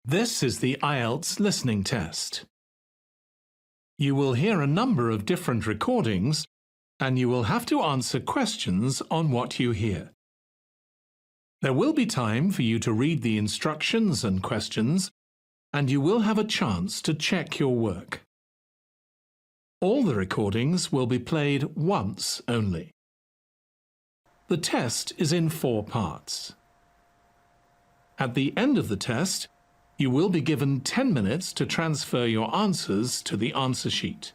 This is the IELTS listening test. You will hear a number of different recordings and you will have to answer questions on what you hear. There will be time for you to read the instructions and questions, and you will have a chance to check your work. All the recordings will be played once only. The test is in 4 parts. At the end of the test, you will be given 10 minutes to transfer your answers to the answer sheet.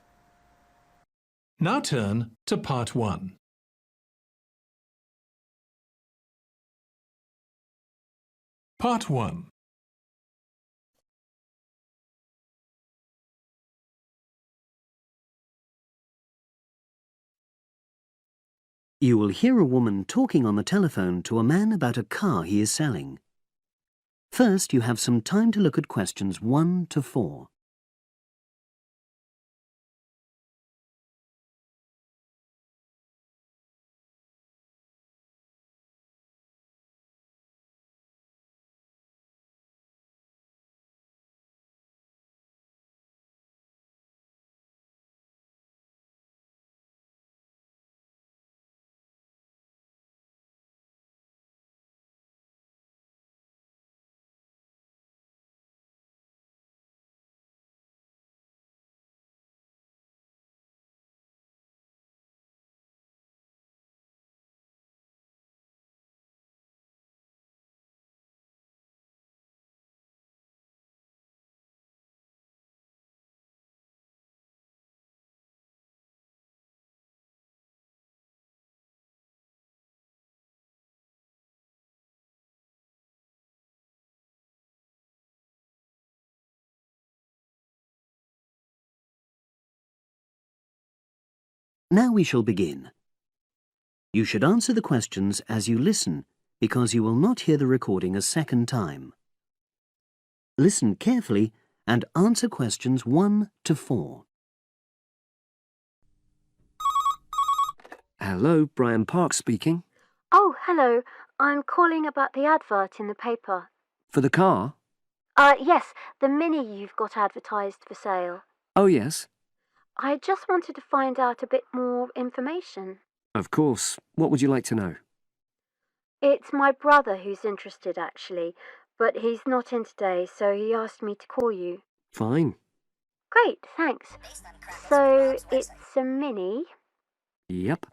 Now turn to Part 1. Part 1. You will hear a woman talking on the telephone to a man about a car he is selling. First, you have some time to look at questions 1 to 4. Now we shall begin. You should answer the questions as you listen, because you will not hear the recording a second time. Listen carefully and answer questions 1 to 4. Hello, Brian Park speaking. Oh, hello. I'm calling about the advert in the paper. For the car? Yes, the Mini you've got advertised for sale. Oh, yes. I just wanted to find out a bit more information. Of course. What would you like to know? It's my brother who's interested, actually, but he's not in today, so he asked me to call you. Fine. Great, thanks. So, it's a Mini, Yep.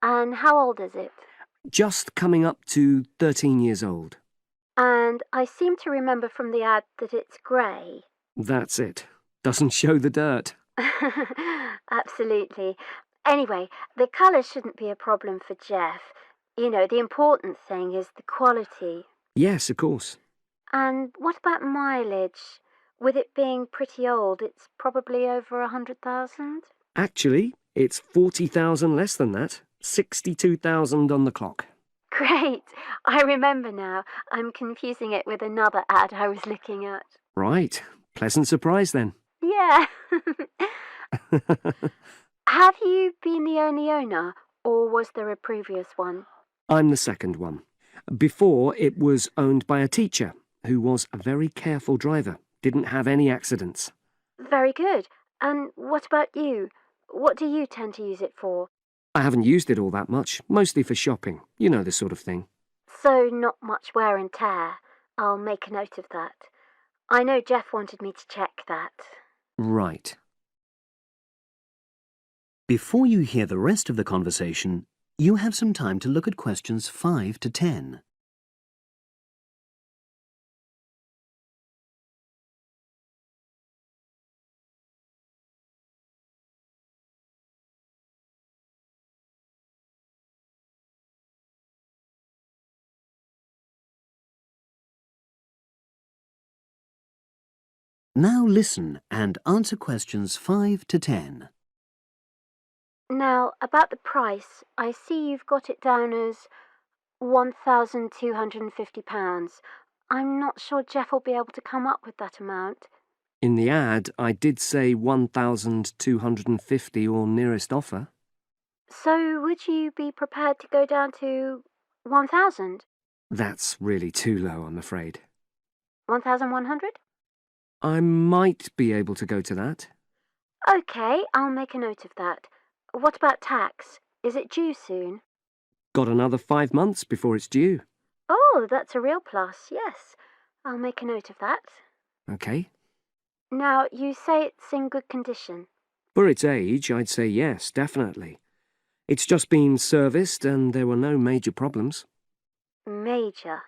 and how old is it? Just coming up to 13 years old. And I seem to remember from the ad that it's grey. That's it. Doesn't show the dirt. Absolutely. Anyway, the colour shouldn't be a problem for Jeff. You know, the important thing is the quality. Yes, of course. And what about mileage? With it being pretty old, it's probably over 100,000? Actually, it's 40,000 less than that. 62,000 on the clock. Great! I remember now. I'm confusing it with another ad I was looking at. Right. Pleasant surprise then. Yeah. Have you been the only owner, or was there a previous one? I'm the second one. Before, it was owned by a teacher who was a very careful driver. Didn't have any accidents. Very good. And what about you? What do you tend to use it for? I haven't used it all that much, mostly for shopping. You know the sort of thing. So not much wear and tear. I'll make a note of that. I know Jeff wanted me to check that. Right. Before you hear the rest of the conversation, you have some time to look at questions 5 to 10. Now listen and answer questions 5 to 10. Now, about the price, I see you've got it down as £1,250. I'm not sure Jeff will be able to come up with that amount. In the ad, I did say 1,250 or nearest offer. So would you be prepared to go down to 1,000? That's really too low, I'm afraid. 1,100? I might be able to go to that. OK, I'll make a note of that. What about tax? Is it due soon? Got another 5 months before it's due. Oh, that's a real plus, yes. I'll make a note of that. OK. Now, you say it's in good condition. For its age, I'd say yes, definitely. It's just been serviced and there were no major problems. Major.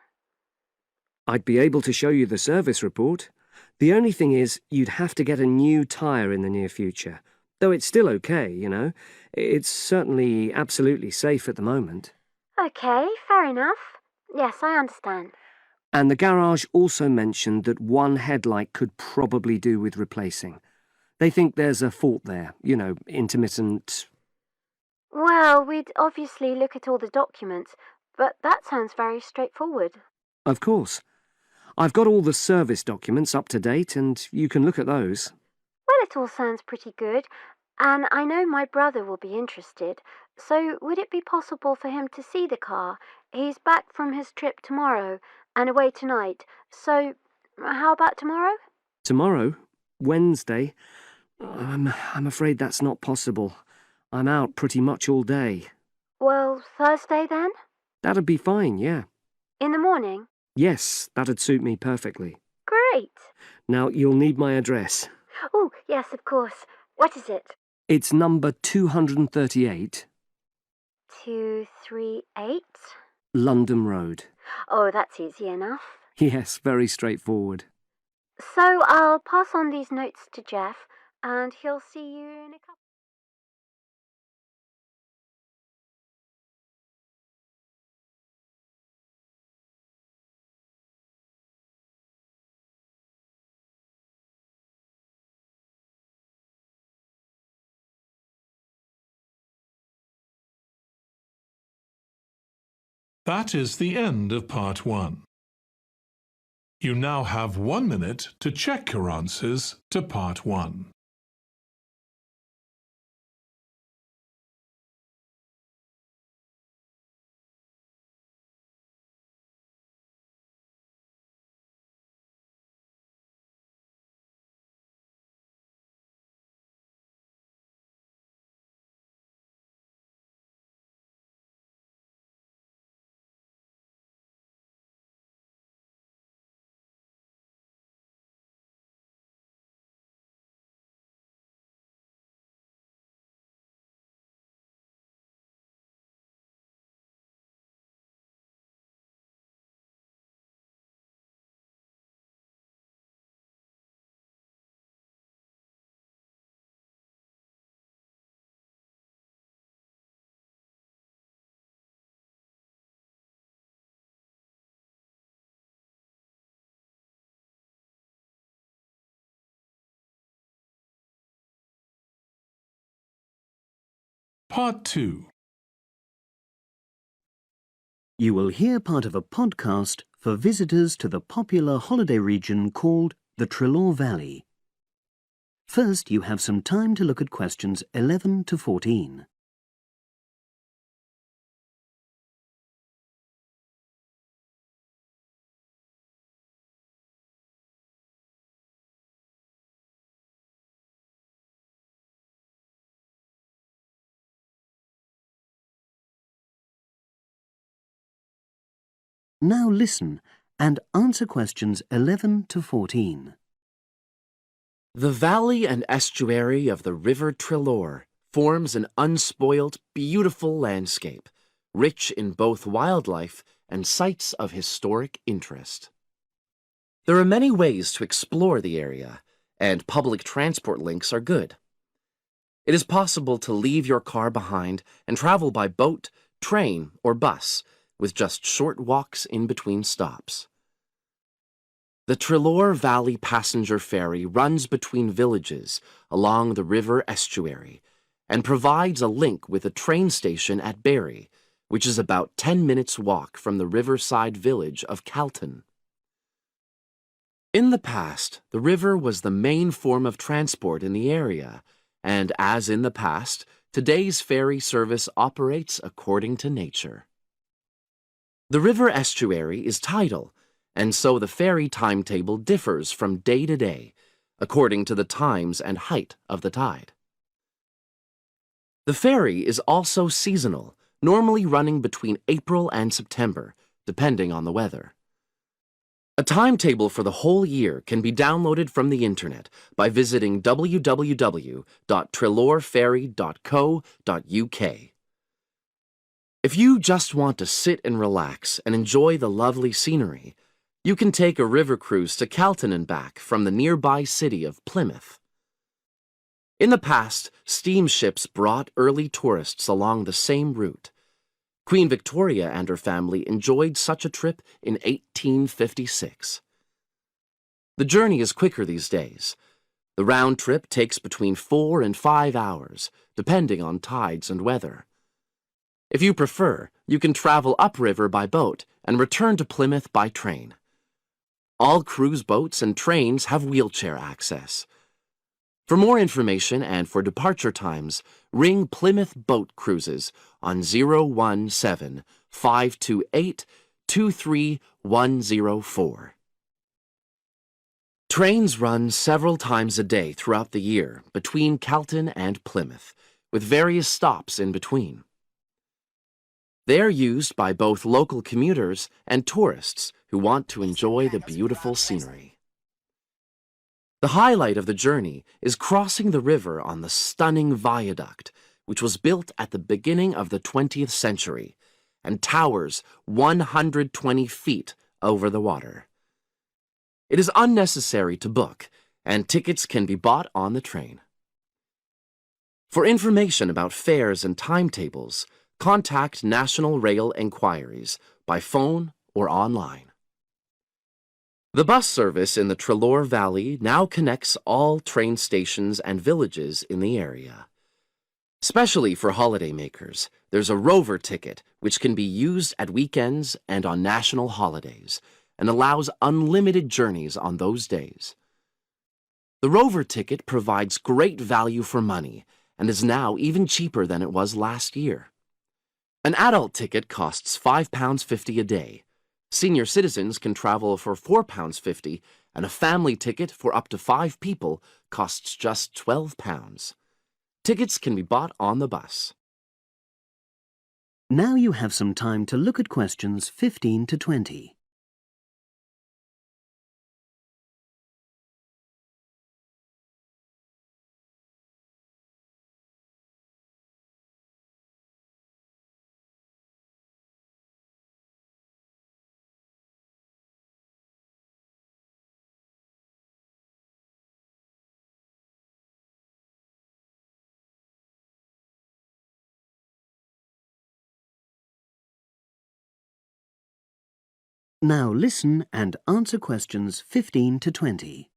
I'd be able to show you the service report. The only thing is, you'd have to get a new tyre in the near future. Though it's still OK, you know. It's certainly absolutely safe at the moment. OK, fair enough. Yes, I understand. And the garage also mentioned that one headlight could probably do with replacing. They think there's a fault there, you know, intermittent. Well, we'd obviously look at all the documents, but that sounds very straightforward. Of course. I've got all the service documents up to date, and you can look at those. Well, it all sounds pretty good, and I know my brother will be interested, so would it be possible for him to see the car? He's back from his trip tomorrow and away tonight, so how about tomorrow? Tomorrow? Wednesday? I'm afraid that's not possible. I'm out pretty much all day. Well, Thursday then? That'd be fine, yeah. In the morning? Yes, that'd suit me perfectly. Great. Now, you'll need my address. Oh, yes, of course. What is it? It's number 238, 238? London Road. Oh, that's easy enough. Yes, very straightforward. So I'll pass on these notes to Jeff, and he'll see you in a couple. That is the end of part 1. You now have 1 minute to check your answers to part 1. Part 2. You will hear part of a podcast for visitors to the popular holiday region called the Treloar Valley. First, you have some time to look at questions 11 to 14. Now listen and answer questions 11 to 14. The valley and estuary of the River Treloar forms an unspoilt, beautiful landscape, rich in both wildlife and sites of historic interest. There are many ways to explore the area, and public transport links are good. It is possible to leave your car behind and travel by boat, train, or bus, with just short walks in between stops. The Treloar Valley passenger ferry runs between villages along the river estuary and provides a link with a train station at Barry, which is about 10 minutes' walk from the riverside village of Calton. In the past, the river was the main form of transport in the area, and as in the past, today's ferry service operates according to nature. The river estuary is tidal, and so the ferry timetable differs from day to day, according to the times and height of the tide. The ferry is also seasonal, normally running between April and September, depending on the weather. A timetable for the whole year can be downloaded from the internet by visiting www.treloarferry.co.uk. If you just want to sit and relax and enjoy the lovely scenery, you can take a river cruise to Calton and back from the nearby city of Plymouth. In the past, steamships brought early tourists along the same route. Queen Victoria and her family enjoyed such a trip in 1856. The journey is quicker these days. The round trip takes between 4 and 5 hours, depending on tides and weather. If you prefer, you can travel upriver by boat and return to Plymouth by train. All cruise boats and trains have wheelchair access. For more information and for departure times, ring Plymouth Boat Cruises on 017-528-23104. Trains run several times a day throughout the year between Calton and Plymouth, with various stops in between. They are used by both local commuters and tourists who want to enjoy the beautiful scenery. The highlight of the journey is crossing the river on the stunning viaduct, which was built at the beginning of the 20th century and towers 120 feet over the water. It is unnecessary to book, and tickets can be bought on the train. For information about fares and timetables, contact National Rail Enquiries by phone or online. The bus service in the Treloar Valley now connects all train stations and villages in the area. Especially for holidaymakers, there's a Rover ticket which can be used at weekends and on national holidays and allows unlimited journeys on those days. The Rover ticket provides great value for money and is now even cheaper than it was last year. An adult ticket costs £5.50 a day. Senior citizens can travel for £4.50, and a family ticket for up to 5 people costs just £12. Tickets can be bought on the bus. Now you have some time to look at questions 15 to 20. Now listen and answer questions 15 to 20.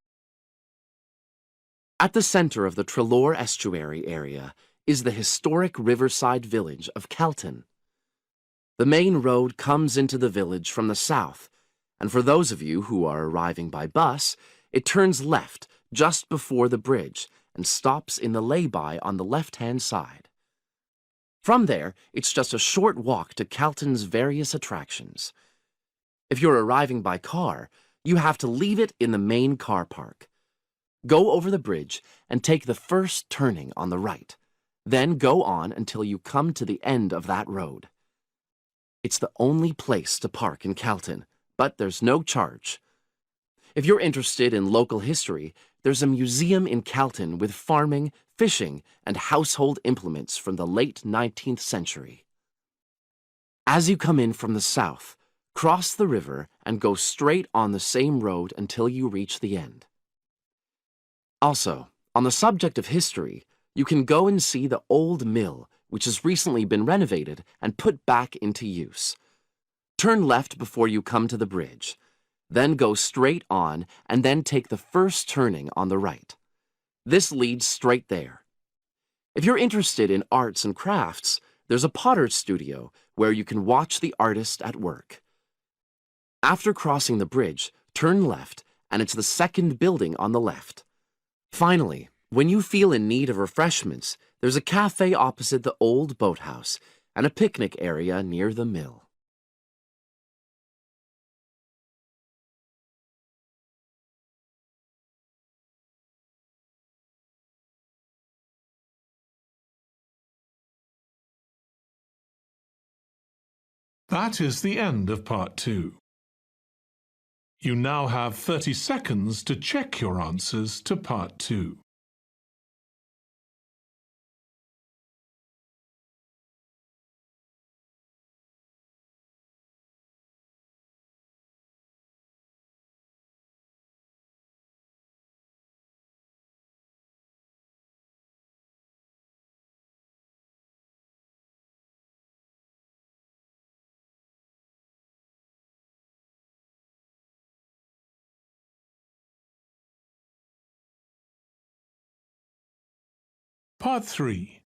At the center of the Treloar Estuary area is the historic riverside village of Calton. The main road comes into the village from the south, and for those of you who are arriving by bus, it turns left just before the bridge and stops in the lay-by on the left-hand side. From there, it's just a short walk to Calton's various attractions. If you're arriving by car, you have to leave it in the main car park. Go over the bridge and take the first turning on the right. Then go on until you come to the end of that road. It's the only place to park in Calton, but there's no charge. If you're interested in local history, there's a museum in Calton with farming, fishing, and household implements from the late 19th century. As you come in from the south, cross the river and go straight on the same road until you reach the end. Also, on the subject of history, you can go and see the old mill, which has recently been renovated and put back into use. Turn left before you come to the bridge, then go straight on and then take the first turning on the right. This leads straight there. If you're interested in arts and crafts, there's a potter's studio where you can watch the artist at work. After crossing the bridge, turn left, and it's the second building on the left. Finally, when you feel in need of refreshments, there's a cafe opposite the old boathouse and a picnic area near the mill. That is the end of Part 2. You now have 30 seconds to check your answers to Part 2. Part 3.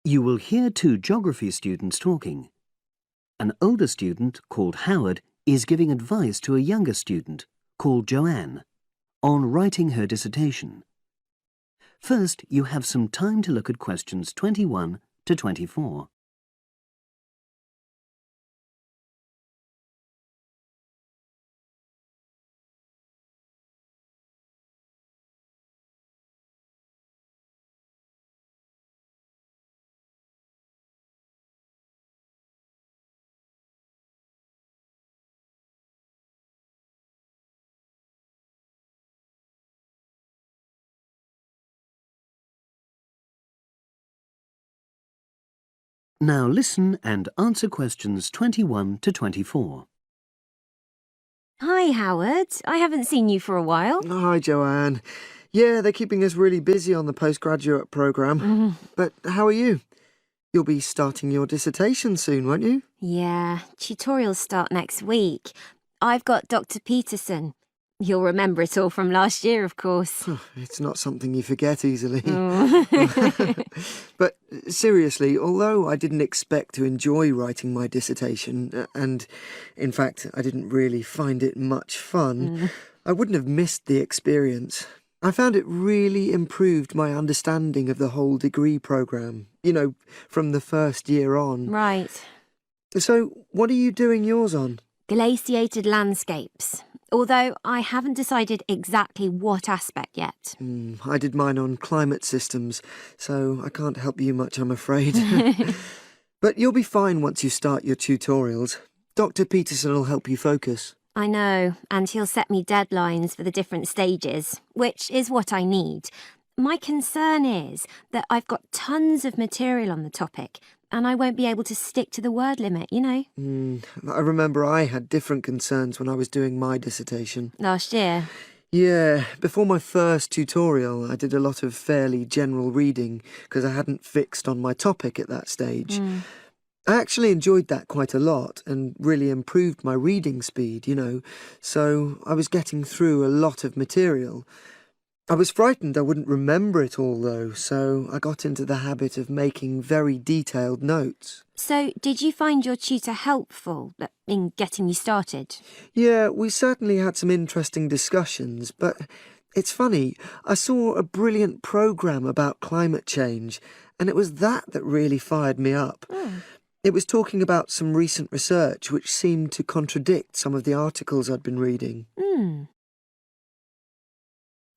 You will hear two geography students talking. An older student, called Howard, is giving advice to a younger student, called Joanne, on writing her dissertation. First, you have some time to look at questions 21 to 24. Now listen and answer questions 21 to 24. Hi, Howard. I haven't seen you for a while. Hi, Joanne. Yeah, they're keeping us really busy on the postgraduate programme. But how are you? You'll be starting your dissertation soon, won't you? Yeah, tutorials start next week. I've got Dr. Peterson. You'll remember it all from last year, of course. It's not something you forget easily. Oh. But seriously, although I didn't expect to enjoy writing my dissertation, and in fact I didn't really find it much fun, I wouldn't have missed the experience. I found it really improved my understanding of the whole degree programme, you know, from the first year on. Right. So, what are you doing yours on? Glaciated landscapes. Although I haven't decided exactly what aspect yet. I did mine on climate systems, so I can't help you much, I'm afraid. But you'll be fine once you start your tutorials. Dr. Peterson will help you focus. I know, and he'll set me deadlines for the different stages, which is what I need. My concern is that I've got tons of material on the topic, and I won't be able to stick to the word limit, you know. I remember I had different concerns when I was doing my dissertation. Last year. Yeah, before my first tutorial, I did a lot of fairly general reading because I hadn't fixed on my topic at that stage. I actually enjoyed that quite a lot and really improved my reading speed, you know, so I was getting through a lot of material. I was frightened I wouldn't remember it all, though, so I got into the habit of making very detailed notes. So, did you find your tutor helpful in getting you started? Yeah, we certainly had some interesting discussions, but it's funny, I saw a brilliant programme about climate change, and it was that really fired me up. It was talking about some recent research which seemed to contradict some of the articles I'd been reading.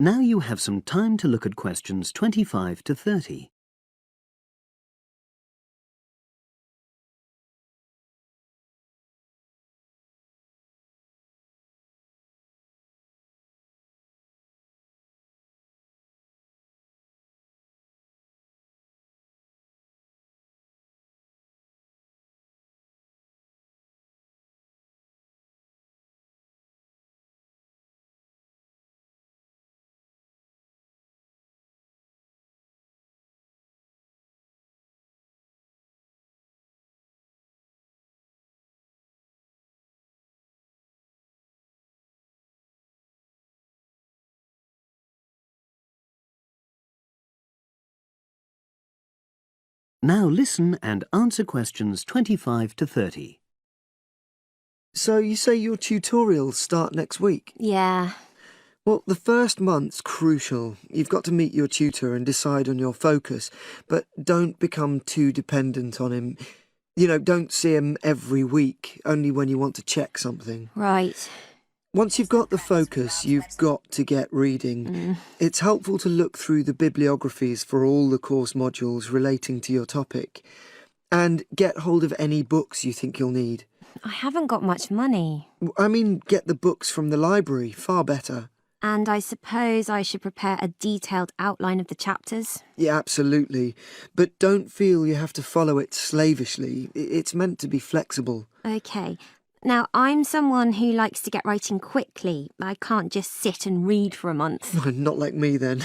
Now you have some time to look at questions 25 to 30. Now listen and answer questions 25 to 30. So you say your tutorials start next week? Yeah. Well, the first month's crucial. You've got to meet your tutor and decide on your focus, but don't become too dependent on him. You know, don't see him every week, only when you want to check something. Right. Once you've got the focus, you've got to get reading. It's helpful to look through the bibliographies for all the course modules relating to your topic and get hold of any books you think you'll need. I haven't got much money. I mean, get the books from the library, far better. And I suppose I should prepare a detailed outline of the chapters? Yeah, absolutely. But don't feel you have to follow it slavishly. It's meant to be flexible. OK. Now, I'm someone who likes to get writing quickly. I can't just sit and read for a month. Not like me, then.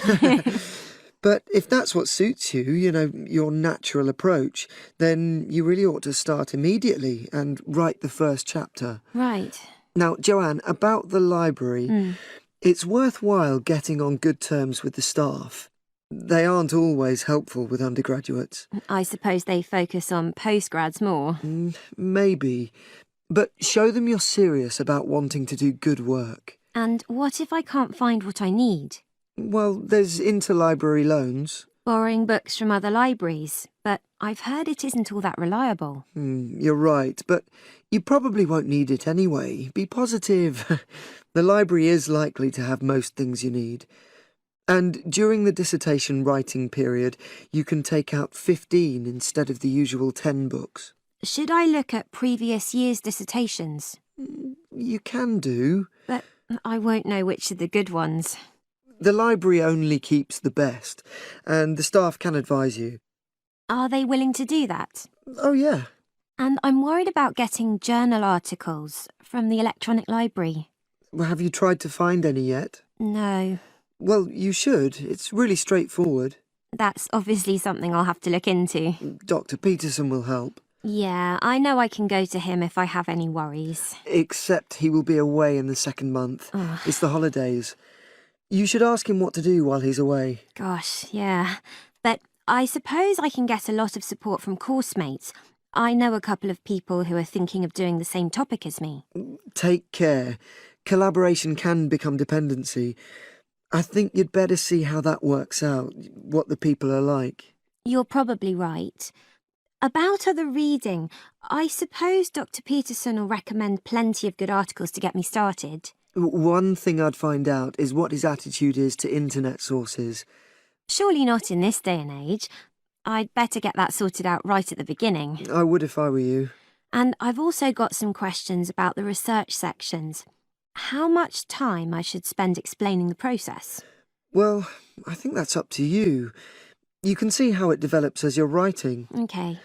But if that's what suits you, your natural approach, then you really ought to start immediately and write the first chapter. Right. Now, Joanne, about the library, it's worthwhile getting on good terms with the staff. They aren't always helpful with undergraduates. I suppose they focus on postgrads more. Maybe. But show them you're serious about wanting to do good work. And what if I can't find what I need? Well, there's interlibrary loans. Borrowing books from other libraries, but I've heard it isn't all that reliable. You're right, but you probably won't need it anyway. Be positive. The library is likely to have most things you need. And during the dissertation writing period, you can take out 15 instead of the usual 10 books. Should I look at previous year's dissertations? You can do. But I won't know which are the good ones. The library only keeps the best, and the staff can advise you. Are they willing to do that? Oh, yeah. And I'm worried about getting journal articles from the electronic library. Well, have you tried to find any yet? No. Well, you should. It's really straightforward. That's obviously something I'll have to look into. Dr. Peterson will help. Yeah, I know I can go to him if I have any worries. Except he will be away in the second month. It's the holidays. You should ask him what to do while he's away. Gosh, yeah. But I suppose I can get a lot of support from course mates. I know a couple of people who are thinking of doing the same topic as me. Take care. Collaboration can become dependency. I think you'd better see how that works out, what the people are like. You're probably right. About other reading, I suppose Dr. Peterson will recommend plenty of good articles to get me started. One thing I'd find out is what his attitude is to internet sources. Surely not in this day and age. I'd better get that sorted out right at the beginning. I would if I were you. And I've also got some questions about the research sections. How much time I should spend explaining the process? Well, I think that's up to you. You can see how it develops as you're writing. OK.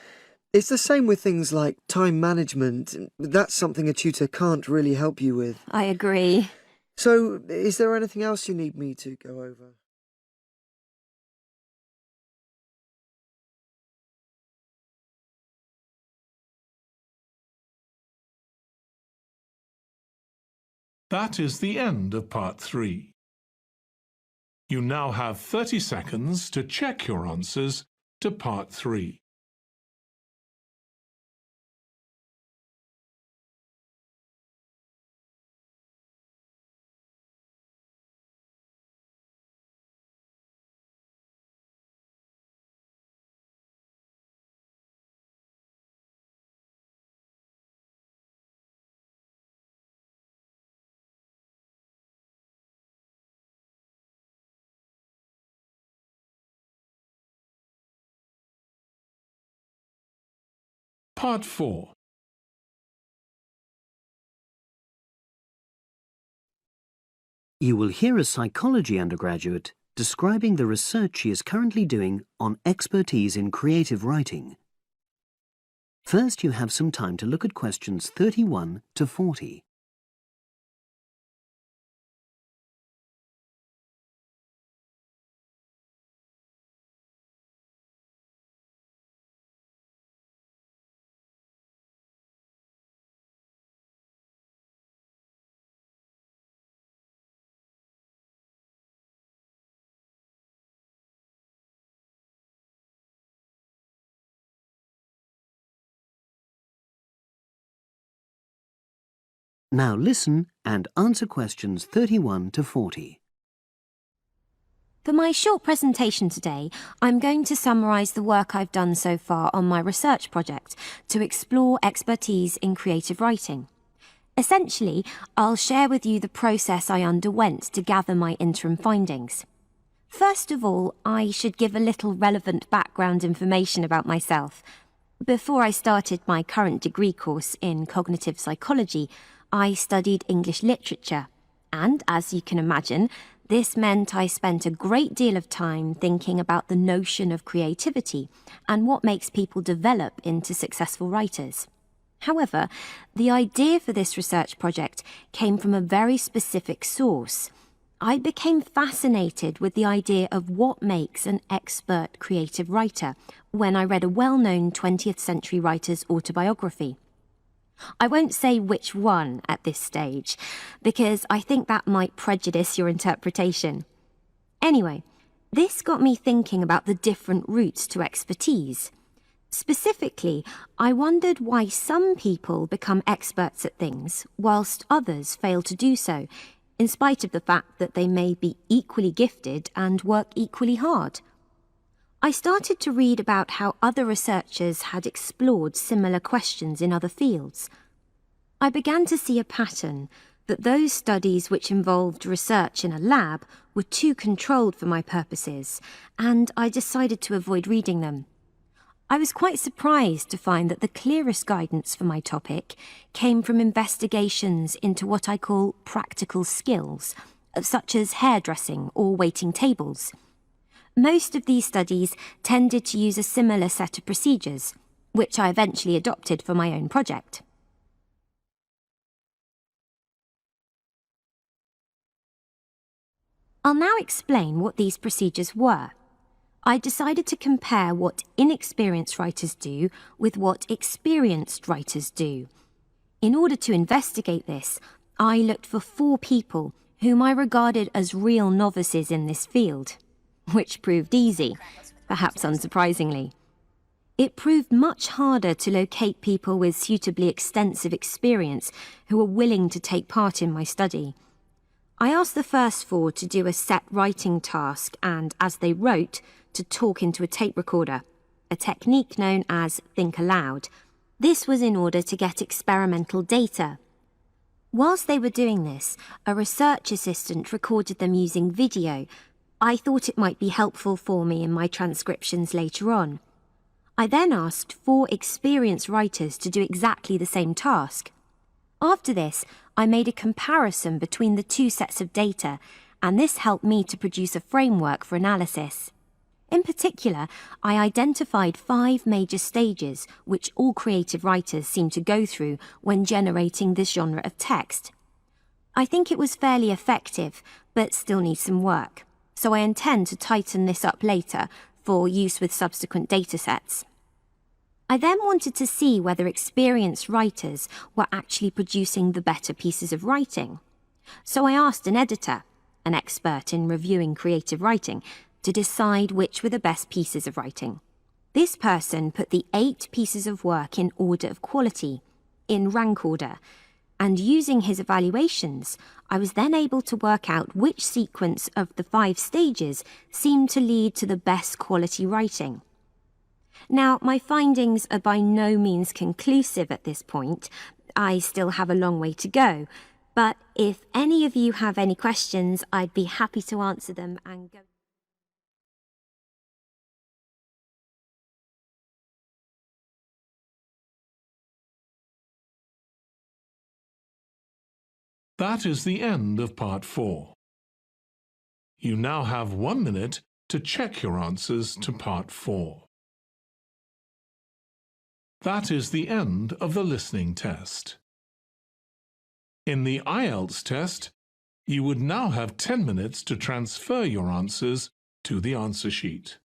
It's the same with things like time management. That's something a tutor can't really help you with. I agree. So, is there anything else you need me to go over? That is the end of part 3. You now have 30 seconds to check your answers to part 3. Part 4. You will hear a psychology undergraduate describing the research she is currently doing on expertise in creative writing. First, you have some time to look at questions 31 to 40. Now listen and answer questions 31 to 40. For my short presentation today, I'm going to summarise the work I've done so far on my research project to explore expertise in creative writing. Essentially, I'll share with you the process I underwent to gather my interim findings. First of all, I should give a little relevant background information about myself. Before I started my current degree course in cognitive psychology, I studied English literature, and as you can imagine, this meant I spent a great deal of time thinking about the notion of creativity and what makes people develop into successful writers. However, the idea for this research project came from a very specific source. I became fascinated with the idea of what makes an expert creative writer when I read a well-known 20th century writer's autobiography. I won't say which one at this stage, because I think that might prejudice your interpretation. Anyway, this got me thinking about the different routes to expertise. Specifically, I wondered why some people become experts at things whilst others fail to do so, in spite of the fact that they may be equally gifted and work equally hard. I started to read about how other researchers had explored similar questions in other fields. I began to see a pattern that those studies which involved research in a lab were too controlled for my purposes, and I decided to avoid reading them. I was quite surprised to find that the clearest guidance for my topic came from investigations into what I call practical skills, such as hairdressing or waiting tables. Most of these studies tended to use a similar set of procedures, which I eventually adopted for my own project. I'll now explain what these procedures were. I decided to compare what inexperienced writers do with what experienced writers do. In order to investigate this, I looked for 4 people whom I regarded as real novices in this field, which proved easy, perhaps unsurprisingly. It proved much harder to locate people with suitably extensive experience who were willing to take part in my study. I asked the first 4 to do a set writing task and, as they wrote, to talk into a tape recorder, a technique known as think aloud. This was in order to get experimental data. Whilst they were doing this, a research assistant recorded them using video. I thought it might be helpful for me in my transcriptions later on. I then asked 4 experienced writers to do exactly the same task. After this, I made a comparison between the 2 sets of data, and this helped me to produce a framework for analysis. In particular, I identified 5 major stages which all creative writers seem to go through when generating this genre of text. I think it was fairly effective, but still needs some work, so I intend to tighten this up later for use with subsequent datasets. I then wanted to see whether experienced writers were actually producing the better pieces of writing. So I asked an editor, an expert in reviewing creative writing, to decide which were the best pieces of writing. This person put the 8 pieces of work in order of quality, in rank order, and using his evaluations, I was then able to work out which sequence of the 5 stages seemed to lead to the best quality writing. Now, my findings are by no means conclusive at this point. I still have a long way to go, but if any of you have any questions, I'd be happy to answer them and go. That is the end of part 4. You now have 1 minute to check your answers to part 4. That is the end of the listening test. In the IELTS test, you would now have 10 minutes to transfer your answers to the answer sheet.